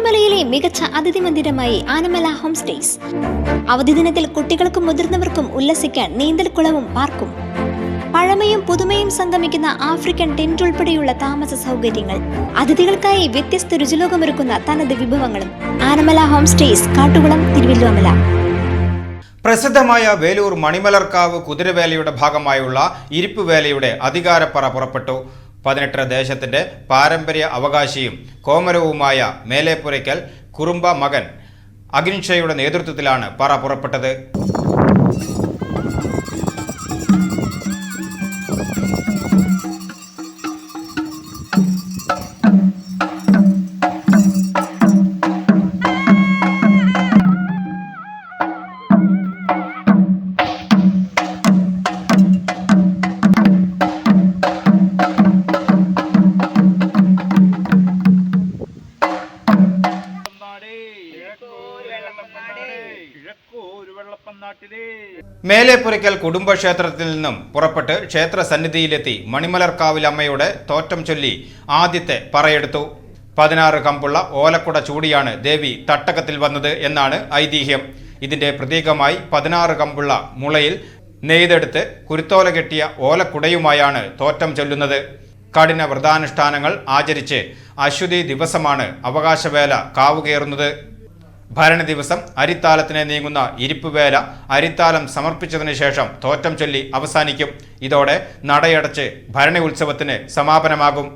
തിരുവല്ലോമലയിലെ മികച്ച അതിഥി മന്ദിരമായി Anamala home stays. അവധി ദിനത്തിൽ കുട്ടികൾക്കും മുതിർന്നവർക്കും ഉല്ലസിക്കാൻ നീന്തൽക്കുളവും പാർക്കും. പഴമയും പുതുമയും സംഗമിക്കുന്ന ആഫ്രിക്കൻ ടെന്റ് ഉൾപ്പെടെയുള്ള താമസ സൗകര്യങ്ങൾ, അതിഥികൾക്കായി വ്യത്യസ്ത രുചിലോകമൊരുക്കുന്ന തനത് വിഭവങ്ങളും. Anamala home stays, Kattukulam, Thiruvallomala. പ്രസിദ്ധമായ വേലൂർ മണിമലർക്കാവ് കുതിരവേലയുടെ ഭാഗമായുള്ള ഇരിപ്പുവേലയുടെ അധികാരപ്പറ പുറപ്പെട്ടു. 18 ദേശത്തിന്റെ പാരമ്പര്യ അവകാശിയും കോമരവുമായ മേലേപ്പുരയ്ക്കൽ കുറുമ്പ മകൻ അഗ്നിഷയുടെ നേതൃത്വത്തിലാണ് പറ പുറപ്പെട്ടത്. മേലേപ്പുരയ്ക്കൽ കുടുംബക്ഷേത്രത്തിൽ നിന്നും പുറപ്പെട്ട് ക്ഷേത്ര സന്നിധിയിലെത്തി മണിമലർക്കാവിൽ അമ്മയുടെ തോറ്റം ചൊല്ലി ആദ്യത്തെ പറയെടുത്തു. 16 കമ്പുള്ള ഓലക്കുട ചൂടിയാണ് ദേവി തട്ടകത്തിൽ വന്നത് എന്നാണ് ഐതിഹ്യം. ഇതിന്റെ പ്രതീകമായി 16 കമ്പുള്ള മുളയിൽ നെയ്തെടുത്ത് കുരുത്തോല കെട്ടിയ ഓലക്കുടയുമായാണ് തോറ്റം ചൊല്ലുന്നത്. കഠിന വ്രതാനുഷ്ഠാനങ്ങൾ ആചരിച്ച് അശ്വതി ദിവസമാണ് അവകാശവേല കാവുകയറുന്നത്. ഭരണി ദിവസം അരിത്താലത്തിനെ നീങ്ങുന്ന ഇരിപ്പുവേല അരിത്താലം സമർപ്പിച്ചതിന് ശേഷം തോറ്റം ചൊല്ലി അവസാനിക്കും. ഇതോടെ നടയടച്ച് ഭരണി ഉത്സവത്തിന് സമാപനമാകും.